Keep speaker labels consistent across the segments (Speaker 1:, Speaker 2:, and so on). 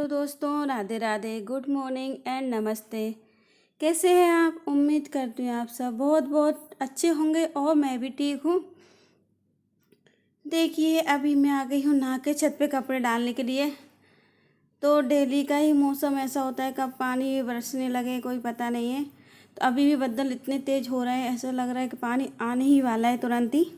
Speaker 1: Hello दोस्तों, Radhe Radhe, good morning and नमस्ते। कैसे हैं आप? उम्मीद करती हूँ आप सब बहुत बहुत अच्छे होंगे और मैं भी ठीक हूँ। देखिए, अभी मैं आ गई हूँ नहा के छत पे कपड़े डालने के लिए। तो डेली का ही मौसम ऐसा होता है, कब पानी बरसने लगे कोई पता नहीं है। तो अभी भी बदल इतने तेज़ हो रहे हैं, ऐसा लग रहा है कि पानी आने ही वाला है तुरंत ही।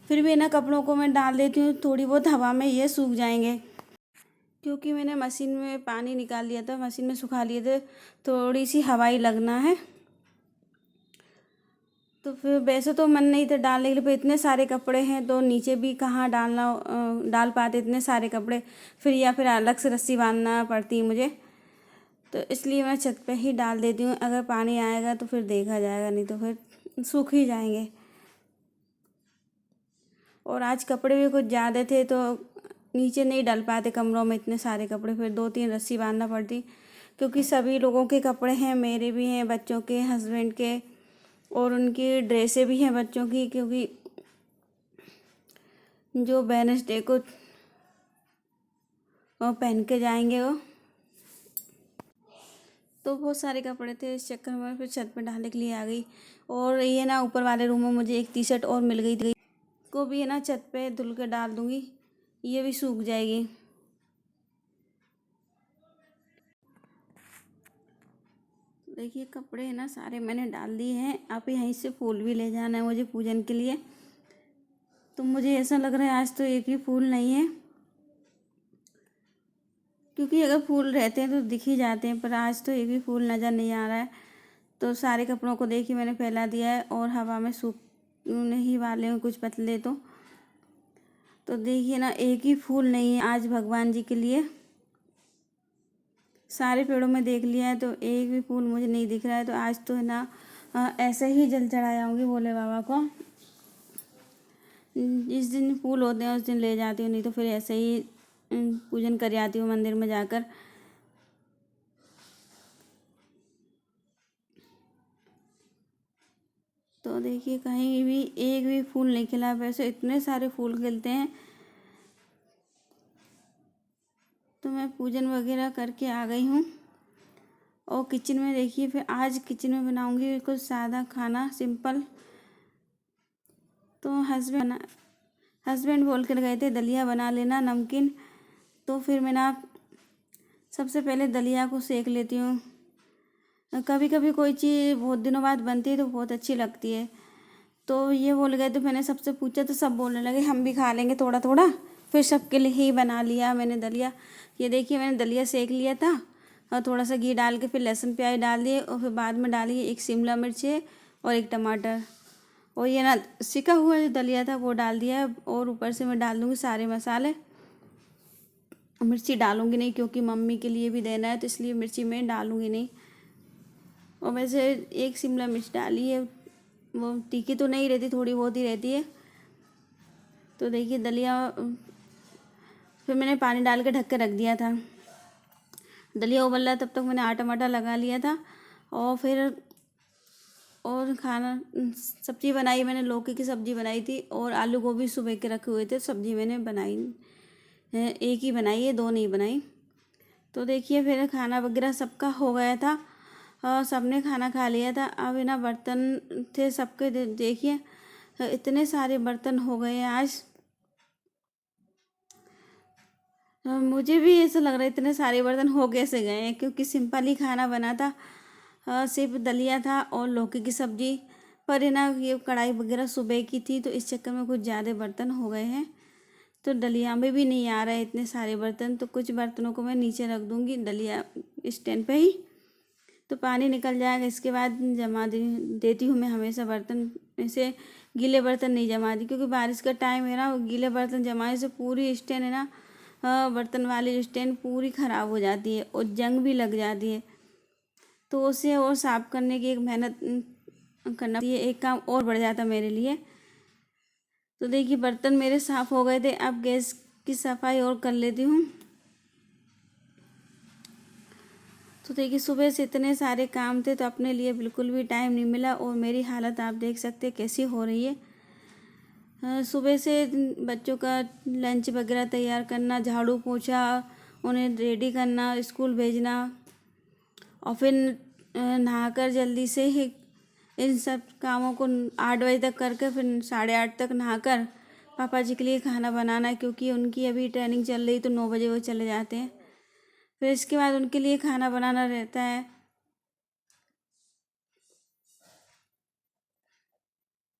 Speaker 1: फिर भी ना कपड़ों को मैं डाल देती हूँ, थोड़ी बहुत हवा में ये सूख जाएंगे, क्योंकि मैंने मशीन में पानी निकाल लिया था, मशीन में सुखा लिए थे। थोड़ी सी हवाई लगना है। तो फिर वैसे तो मन नहीं था डालने के लिए, पर इतने सारे कपड़े हैं तो नीचे भी कहाँ डाल पाते इतने सारे कपड़े। फिर अलग से रस्सी बांधना पड़ती है मुझे। तो इसलिए मैं छत पे ही डाल देती हूँ। अगर पानी आएगा तो फिर देखा जाएगा, नहीं तो फिर सूख ही जाएंगे। और आज कपड़े भी कुछ ज़्यादा थे तो नीचे नहीं डल पाते कमरों में इतने सारे कपड़े, फिर 2-3 रस्सी बांधना पड़ती, क्योंकि सभी लोगों के कपड़े हैं, मेरे भी हैं, बच्चों के, हस्बैंड के, और उनकी ड्रेसें भी हैं बच्चों की, क्योंकि जो वेडनेसडे को वो पहन के जाएंगे वो। तो बहुत सारे कपड़े थे, इस चक्कर में फिर छत पर डालने के लिए आ गई। और ये ना ऊपर वाले रूम में मुझे एक टी शर्ट और मिल गई थी, को भी है ना छत पे धुल के डाल दूँगी, ये भी सूख जाएगी। देखिए, कपड़े है ना सारे मैंने डाल दिए हैं। आप यहीं से फूल भी ले जाना है मुझे पूजन के लिए। तो मुझे ऐसा लग रहा है आज तो एक भी फूल नहीं है, क्योंकि अगर फूल रहते हैं तो दिख ही जाते हैं, पर आज तो एक भी फूल नज़र नहीं आ रहा है। तो सारे कपड़ों को देखिए मैंने फैला दिया है और हवा में सूखने ही वाले हैं कुछ पतले। तो देखिए ना, एक ही फूल नहीं है आज भगवान जी के लिए। सारे पेड़ों में देख लिया है तो एक भी फूल मुझे नहीं दिख रहा है। तो आज तो है ना ऐसे ही जल चढ़ा आऊँगी भोले बाबा को। जिस दिन फूल होते हैं उस दिन ले जाती हूँ, नहीं तो फिर ऐसे ही पूजन कर आती हूँ मंदिर में जाकर। तो देखिए, कहीं भी एक भी फूल नहीं खिला, वैसे इतने सारे फूल खिलते हैं। तो मैं पूजन वगैरह करके आ गई हूँ और किचन में देखिए, फिर आज किचन में बनाऊँगी कुछ सादा खाना, सिंपल। तो हस्बैंड बोल कर गए थे दलिया बना लेना नमकीन। तो फिर मैं ना सबसे पहले दलिया को सेक लेती हूँ। कभी कभी कोई चीज़ बहुत दिनों बाद बनती है तो बहुत अच्छी लगती है। तो ये बोल गए तो मैंने सबसे पूछा तो सब बोलने लगे हम भी खा लेंगे थोड़ा थोड़ा। फिर सबके लिए ही बना लिया मैंने दलिया। ये देखिए, मैंने दलिया सेक लिया था और थोड़ा सा घी डाल के फिर लहसुन प्याज डाल दिए, और फिर बाद में डाली एक शिमला मिर्च और एक टमाटर, और ये ना सिका हुआ जो दलिया था वो डाल दिया है। और ऊपर से मैं डाल दूँगी सारे मसाले। मिर्ची डालूँगी नहीं, क्योंकि मम्मी के लिए भी देना है, तो इसलिए मिर्ची मैं डालूँगी नहीं। और वैसे एक शिमला मिर्च डाली है, वो तीखी तो नहीं रहती, थोड़ी बहुत ही रहती है। तो देखिए दलिया, फिर मैंने पानी डाल के ढक के रख दिया था। दलिया उबल रहा तब तक मैंने आटा वाटा लगा लिया था। और फिर खाना सब्ज़ी बनाई मैंने, लौकी की सब्ज़ी बनाई थी, और आलू गोभी सुबह के रखे हुए थे, सब्ज़ी मैंने बनाई एक ही बनाई है, दो नहीं बनाई। तो देखिए, फिर खाना वगैरह सबका हो गया था और सबने खाना खा लिया था। अब ना बर्तन थे सबके, देखिए इतने सारे बर्तन हो गए हैं आज। मुझे भी ऐसा लग रहा है इतने सारे बर्तन हो कैसे गए हैं, क्योंकि सिंपल ही खाना बना था। सिर्फ दलिया था और लौकी की सब्ज़ी। पर है ना, ये कढ़ाई वगैरह सुबह की थी तो इस चक्कर में कुछ ज़्यादा बर्तन हो गए हैं। तो दलिया में भी नहीं आ रहा है इतने सारे बर्तन, तो कुछ बर्तनों को मैं नीचे रख दूँगी दलिया स्टैंड पे ही, तो पानी निकल जाएगा। इसके बाद जमा देती हूँ मैं हमेशा बर्तन। ऐसे गीले बर्तन नहीं जमा दी, क्योंकि बारिश का टाइम है ना, गीले बर्तन जमाने से पूरी स्टैंड है ना, बर्तन वाली जो स्टैंड पूरी ख़राब हो जाती है और जंग भी लग जाती है। तो उसे और साफ़ करने की एक मेहनत करना, ये एक काम और बढ़ जाता मेरे लिए। तो देखिए, बर्तन मेरे साफ़ हो गए थे, अब गैस की सफाई और कर लेती हूँ। तो देखिए, सुबह से इतने सारे काम थे तो अपने लिए बिल्कुल भी टाइम नहीं मिला, और मेरी हालत आप देख सकते हैं कैसी हो रही है। सुबह से बच्चों का लंच वगैरह तैयार करना, झाड़ू पोछा, उन्हें रेडी करना, स्कूल भेजना, और फिर नहाकर जल्दी से ही इन सब कामों को 8 बजे तक करके फिर 8:30 तक नहाकर पापा जी के लिए खाना बनाना है, क्योंकि उनकी अभी ट्रेनिंग चल रही तो 9 बजे वो चले जाते हैं। फिर इसके बाद उनके लिए खाना बनाना रहता है।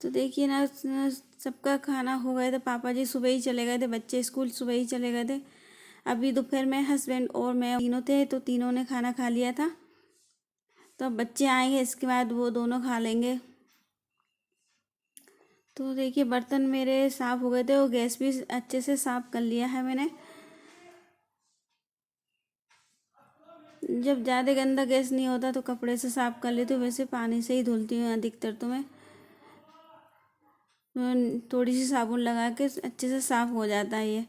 Speaker 1: तो देखिए ना, सबका खाना हो गया था, पापा जी सुबह ही चले गए थे, बच्चे स्कूल सुबह ही चले गए थे। अभी दोपहर में हस्बैंड और मैं तीनों थे, तो तीनों ने खाना खा लिया था। तो अब बच्चे आएंगे, इसके बाद वो दोनों खा लेंगे। तो देखिए बर्तन मेरे साफ़ हो गए थे और गैस भी अच्छे से साफ़ कर लिया है मैंने। जब ज़्यादा गंदा गैस नहीं होता तो कपड़े से साफ़ कर लेती हूँ, वैसे पानी से ही धुलती हूँ अधिकतर तो मैं। थोड़ी सी साबुन लगा के अच्छे से साफ़ हो जाता है ये।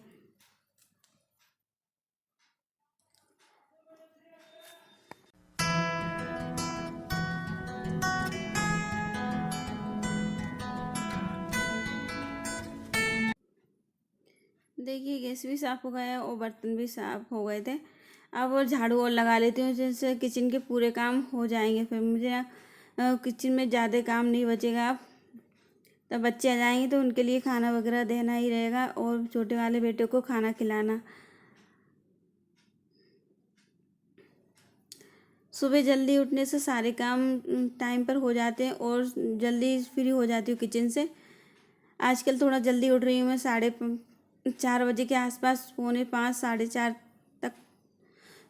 Speaker 1: देखिए गैस भी साफ़ हो गया और बर्तन भी साफ़ हो गए थे। अब और झाड़ू और लगा लेती हूँ, जिससे किचन के पूरे काम हो जाएंगे। फिर मुझे किचन में ज़्यादा काम नहीं बचेगा। अब तब बच्चे आ जाएंगे तो उनके लिए खाना वगैरह देना ही रहेगा, और छोटे वाले बेटे को खाना खिलाना। सुबह जल्दी उठने से सारे काम टाइम पर हो जाते हैं और जल्दी फ्री हो जाती हूँ किचन से। आजकल थोड़ा जल्दी उठ रही हूँ मैं, 4:30 बजे के आसपास, 4:45 4:30 तक।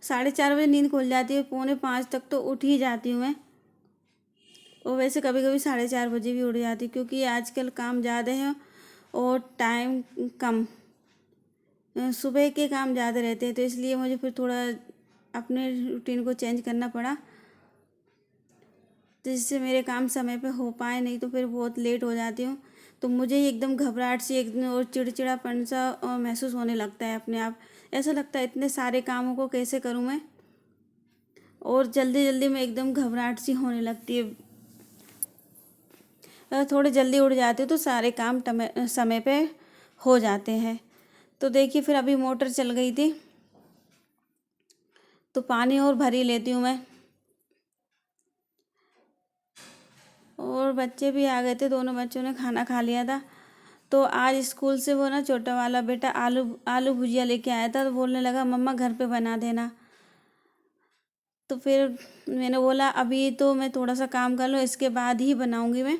Speaker 1: 4:30 बजे नींद खुल जाती है, 4:45 तक तो उठ ही जाती हूँ मैं। और वैसे कभी कभी 4:30 बजे भी उठ जाती हूँ, क्योंकि आजकल काम ज़्यादा है और टाइम कम। सुबह के काम ज़्यादा रहते हैं, तो इसलिए मुझे फिर थोड़ा अपने रूटीन को चेंज करना पड़ा, तो जिससे मेरे काम समय पे हो पाए, नहीं तो फिर बहुत लेट हो जाती हूँ। तो मुझे ही एकदम घबराहट सी एकदम और चिड़चिड़ापन सा महसूस होने लगता है अपने आप। ऐसा लगता है इतने सारे कामों को कैसे करूँ मैं, और जल्दी जल्दी में एकदम घबराहट सी होने लगती है। थोड़े जल्दी उठ जाती हूँ तो सारे काम समय पे हो जाते हैं। तो देखिए फिर अभी मोटर चल गई थी, तो पानी और भर ही लेती हूँ मैं। और बच्चे भी आ गए थे, दोनों बच्चों ने खाना खा लिया था। तो आज स्कूल से वो ना छोटा वाला बेटा आलू आलू भुजिया लेके आया था, तो बोलने लगा मम्मा घर पे बना देना। तो फिर मैंने बोला अभी तो मैं थोड़ा सा काम कर लूँ, इसके बाद ही बनाऊंगी मैं।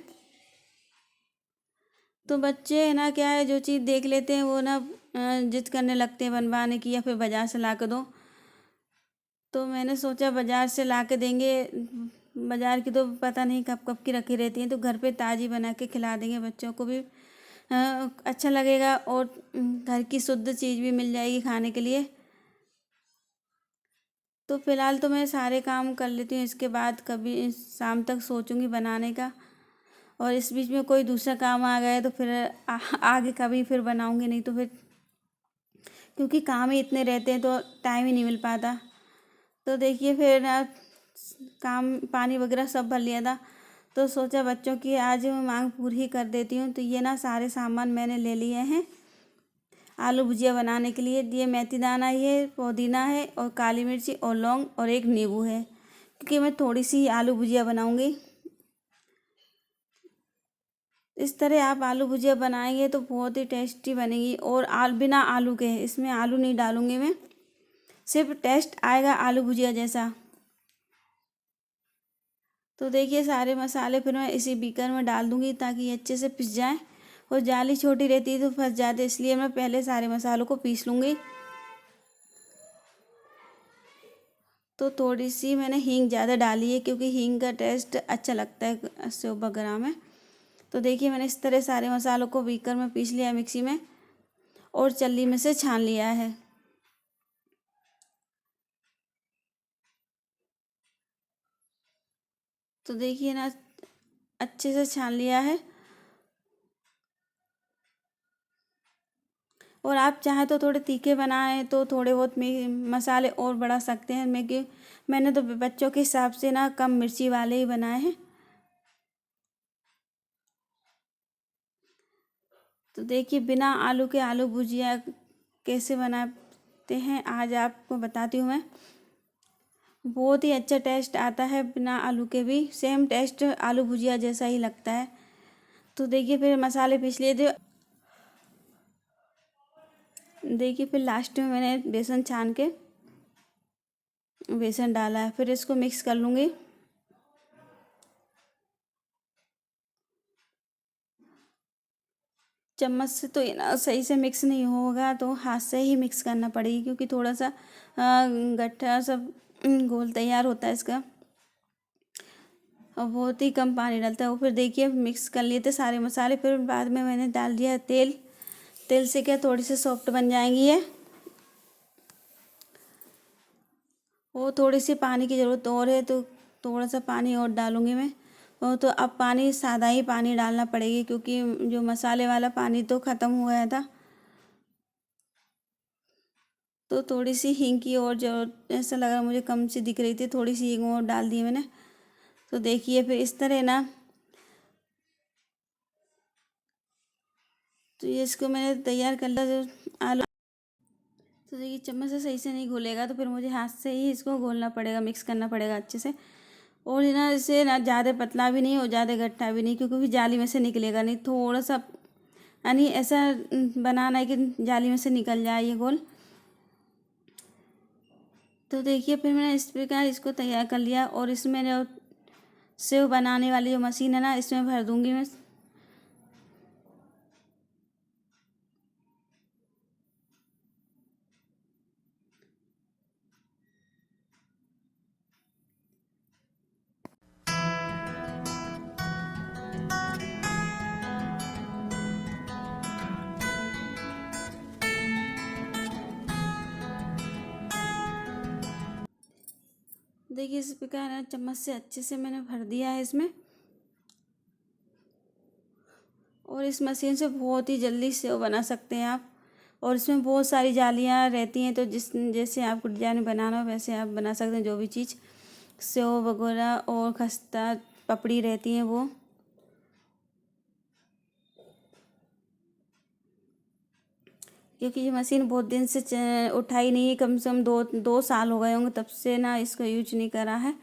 Speaker 1: तो बच्चे है ना, क्या है, जो चीज़ देख लेते हैं वो ना जिद करने लगते हैं बनवाने की, या फिर बाज़ार से ला के दो। तो मैंने सोचा बाज़ार से ला के देंगे, बाज़ार की तो पता नहीं कब कब की रखी रहती हैं, तो घर पे ताज़ी बना के खिला देंगे, बच्चों को भी अच्छा लगेगा और घर की शुद्ध चीज़ भी मिल जाएगी खाने के लिए। तो फ़िलहाल तो मैं सारे काम कर लेती हूँ, इसके बाद कभी शाम तक सोचूंगी बनाने का। और इस बीच में कोई दूसरा काम आ गया तो फिर आगे कभी फिर बनाऊंगी, नहीं तो फिर, क्योंकि काम ही इतने रहते हैं तो टाइम ही नहीं मिल पाता। तो देखिए फिर ना, काम पानी वगैरह सब भर लिया था, तो सोचा बच्चों की आज मांग पूरी कर देती हूँ। तो ये ना सारे सामान मैंने ले लिए हैं आलू भुजिया बनाने के लिए। ये मेथी दाना, ये पुदीना है, और काली मिर्ची और लौंग, और एक नींबू है, क्योंकि मैं थोड़ी सी आलू भुजिया बनाऊंगी। इस तरह आप आलू भुजिया बनाएंगे तो बहुत ही टेस्टी बनेगी। और बिना आलू के, इसमें आलू नहीं डालूंगी मैं, सिर्फ टेस्ट आएगा आलू भुजिया जैसा। तो देखिए सारे मसाले फिर मैं इसी बीकर में डाल दूंगी, ताकि ये अच्छे से पिस जाए। और जाली छोटी रहती है तो फंस जाते, इसलिए मैं पहले सारे मसालों को पीस लूँगी। तो थोड़ी सी मैंने हींग ज़्यादा डाली है, क्योंकि हींग का टेस्ट अच्छा लगता है सेव वगैरह में। तो देखिए मैंने इस तरह सारे मसालों को बीकर में पीस लिया मिक्सी में, और चल्ली में से छान लिया है। तो देखिए ना, अच्छे से छान लिया है। और आप चाहें तो थोड़े तीखे बनाएं तो थोड़े बहुत मसाले और बढ़ा सकते हैं। मैंने तो बच्चों के हिसाब से ना कम मिर्ची वाले ही बनाए हैं। तो देखिए बिना आलू के आलू भुजिया कैसे बना, हैं। आज आपको बताती हूँ मैं। बहुत ही अच्छा टेस्ट आता है बिना आलू के भी, सेम टेस्ट आलू भुजिया जैसा ही लगता है। तो देखिए फिर मसाले पीस लिए थे। देखिए फिर लास्ट में मैंने बेसन छान के बेसन डाला है। फिर इसको मिक्स कर लूँगी। चम्मच से तो ये ना सही से मिक्स नहीं होगा, तो हाथ से ही मिक्स करना पड़ेगी, क्योंकि थोड़ा सा गट्ठा सब घोल तैयार होता है इसका, और बहुत ही कम पानी डालता है वो। फिर देखिए मिक्स कर लिए थे सारे मसाले। फिर बाद में मैंने डाल दिया तेल। तेल से क्या थोड़ी सी सॉफ्ट बन जाएंगी ये। वो थोड़ी सी पानी की ज़रूरत और है, तो थोड़ा सा पानी और डालूँगी मैं। वो तो अब पानी सादा ही पानी डालना पड़ेगी, क्योंकि जो मसाले वाला पानी तो ख़त्म हो गया था। तो थोड़ी सी हींग की और जो ऐसा लगा मुझे कम सी दिख रही थी, थोड़ी सी हींग और डाल दी मैंने। तो देखिए फिर इस तरह ना, तो ये इसको मैंने तैयार कर लिया जो आलू। तो देखिए चम्मच से सही से नहीं घोलेगा, तो फिर मुझे हाथ से ही इसको घोलना पड़ेगा, मिक्स करना पड़ेगा अच्छे से। और ये ना इसे ना ज़्यादा पतला भी नहीं और ज़्यादा गट्टा भी नहीं, क्योंकि फिर जाली में से निकलेगा नहीं। थोड़ा सा यानी ऐसा बनाना है कि जाली में से निकल जाए ये घोल। तो देखिए फिर मैंने इस प्रकार इसको तैयार कर लिया। और इसमें जो सेव बनाने वाली जो मशीन है ना, इसमें भर दूँगी मैं। देखिए इस प्रकार ना चम्मच से अच्छे से मैंने भर दिया है इसमें। और इस मशीन से बहुत ही जल्दी सेव बना सकते हैं आप। और इसमें बहुत सारी जालियाँ रहती हैं, तो जैसे आपको डिजाइन बनाना हो वैसे आप बना सकते हैं। जो भी चीज़ सेव वगैरह और खस्ता पपड़ी रहती हैं वो। क्योंकि ये मशीन बहुत दिन से उठाई नहीं है, कम से कम 2 साल हो गए होंगे तब से ना इसको यूज नहीं करा है।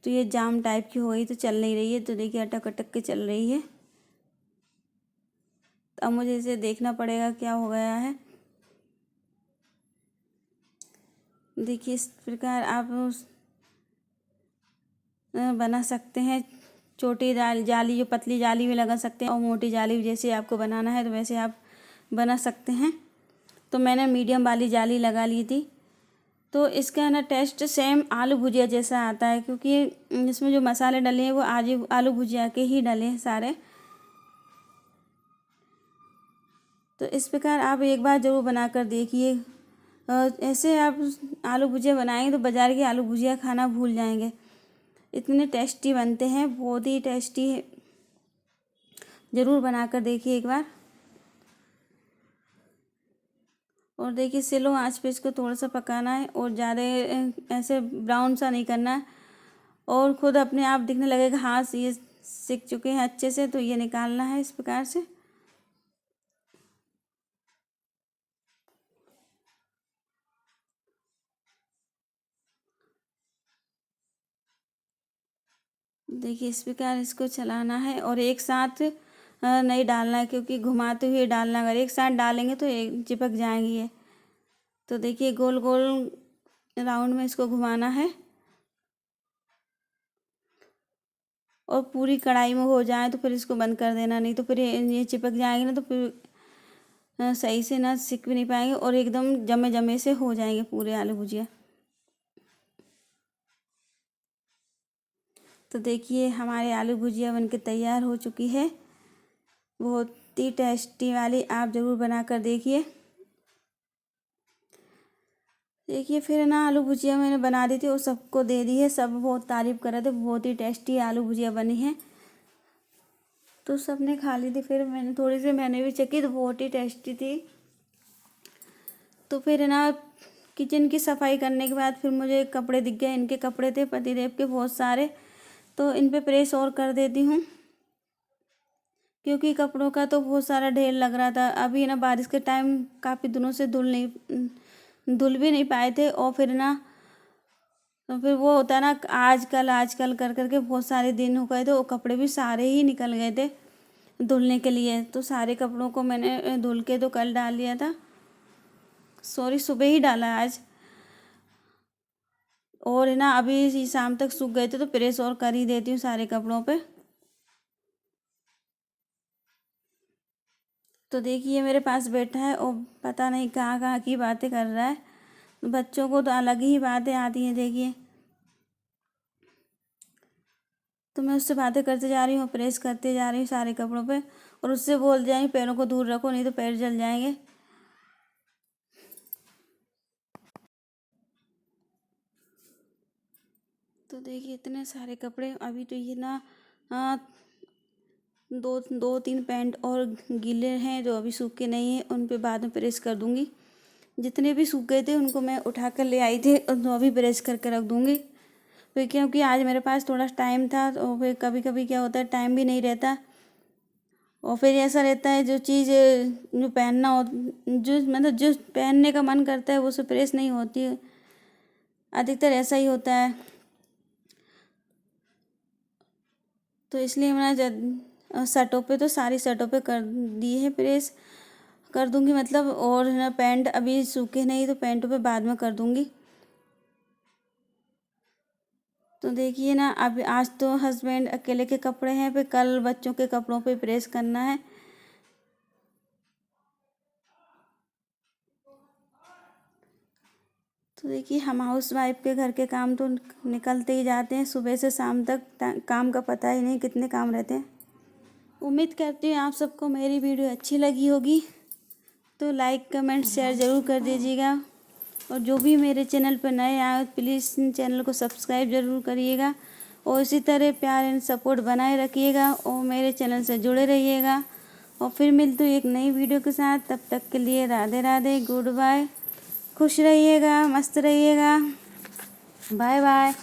Speaker 1: तो ये जाम टाइप की हो गई, तो चल नहीं रही है। तो देखिए अटक अटक के चल रही है। अब मुझे इसे देखना पड़ेगा क्या हो गया है। देखिए इस प्रकार आप बना सकते हैं। छोटी जाली जो पतली जाली भी लगा सकते हैं, और मोटी जाली भी जैसे आपको बनाना है तो वैसे आप बना सकते हैं। तो मैंने मीडियम वाली जाली लगा ली थी। तो इसका ना टेस्ट सेम आलू भुजिया जैसा आता है, क्योंकि इसमें जो मसाले डले हैं वो आज आलू भुजिया के ही डले हैं सारे। तो इस प्रकार आप एक बार ज़रूर बना कर देखिए। ऐसे आप आलू भुजिया बनाएंगे तो बाज़ार की आलू भुजिया खाना भूल जाएंगे। इतने टेस्टी बनते हैं, बहुत ही टेस्टी है। ज़रूर बना कर देखिए एक बार। और देखिए स्लो आंच पे इसको थोड़ा सा पकाना है, और ज़्यादा ऐसे ब्राउन सा नहीं करना है। और खुद अपने आप दिखने लगेगा हाँ ये सीख चुके हैं अच्छे से, तो ये निकालना है इस प्रकार से। देखिए इस प्रकार इसको चलाना है, और एक साथ नहीं डालना है, क्योंकि घुमाते हुए डालना। अगर एक साथ डालेंगे तो एक चिपक जाएंगी ये। तो देखिए गोल गोल राउंड में इसको घुमाना है, और पूरी कढ़ाई में हो जाए तो फिर इसको बंद कर देना। नहीं तो फिर ये चिपक जाएंगे ना, तो फिर सही से ना सिक भी नहीं पाएंगे, और एकदम जमे जमे से हो जाएंगे पूरे आलू भुजिया। तो देखिए हमारे आलू भुजिया बनके तैयार हो चुकी है। बहुत ही टेस्टी वाली, आप ज़रूर बना कर देखिए। देखिए फिर ना आलू भुजिया मैंने बना दी थी और सबको दे दी है। सब बहुत तारीफ़ कर रहे थे, बहुत ही टेस्टी आलू भुजिया बनी है। तो सबने खा ली थी। फिर मैंने थोड़ी सी मैंने भी चखी, तो बहुत ही टेस्टी थी। तो फिर ना किचन की सफाई करने के बाद फिर मुझे कपड़े दिख गए। इनके कपड़े थे पतिदेव के बहुत सारे, तो इन पे प्रेस और कर देती हूँ, क्योंकि कपड़ों का तो बहुत सारा ढेर लग रहा था। अभी ना बारिश के टाइम काफ़ी दिनों से धुल भी नहीं पाए थे। और फिर ना तो फिर वो होता है ना, आजकल आजकल कर करके बहुत सारे दिन हो गए थे, वो कपड़े भी सारे ही निकल गए थे धुलने के लिए। तो सारे कपड़ों को मैंने धुल के तो कल डाल दिया था, सॉरी सुबह ही डाला आज। और है ना अभी शाम तक सूख गए थे तो प्रेस और कर ही देती हूँ सारे कपड़ों पे। तो देखिए मेरे पास बैठा है और पता नहीं कहाँ कहाँ की बातें कर रहा है। बच्चों को तो अलग ही बातें आती हैं देखिए। तो मैं उससे बातें करते जा रही हूँ, प्रेस करते जा रही हूँ सारे कपड़ों पे। और उससे बोल जाएंगे पैरों को दूर रखो नहीं तो पैर जल जाएंगे। तो देखिए इतने सारे कपड़े अभी तो ये ना दो तीन पैंट और गीले हैं जो अभी सूखे नहीं हैं, उन पे बाद में प्रेस कर दूँगी। जितने भी सूख गए थे उनको मैं उठा कर ले आई थी, तो अभी प्रेस करके रख दूँगी। फिर क्योंकि आज मेरे पास थोड़ा टाइम था, तो फिर कभी कभी क्या होता है टाइम भी नहीं रहता। और फिर ऐसा रहता है जो चीज़ जो पहनना हो, जो मतलब जो पहनने का मन करता है वो सब प्रेस नहीं होती है, अधिकतर ऐसा ही होता है। तो इसलिए मैंने शर्टों पे तो सारी शर्टों पे कर दी है प्रेस, कर दूंगी मतलब। और ना पैंट अभी सूखे नहीं तो पैंटों पे बाद में कर दूंगी। तो देखिए ना अब आज तो हस्बैंड अकेले के कपड़े हैं, फिर कल बच्चों के कपड़ों पे प्रेस करना है। तो देखिए हम हाउस वाइफ के घर के काम तो निकलते ही जाते हैं, सुबह से शाम तक काम का पता ही नहीं कितने काम रहते हैं। उम्मीद करती हूँ आप सबको मेरी वीडियो अच्छी लगी होगी, तो लाइक कमेंट शेयर ज़रूर कर दीजिएगा। और जो भी मेरे चैनल पर नए आए प्लीज़ चैनल को सब्सक्राइब ज़रूर करिएगा। और इसी तरह प्यार एंड सपोर्ट बनाए रखिएगा और मेरे चैनल से जुड़े रहिएगा। और फिर मिलती हूँ एक नई वीडियो के साथ, तब तक के लिए राधे राधे, गुड बाय। खुश रहिएगा, मस्त रहिएगा, बाय बाय।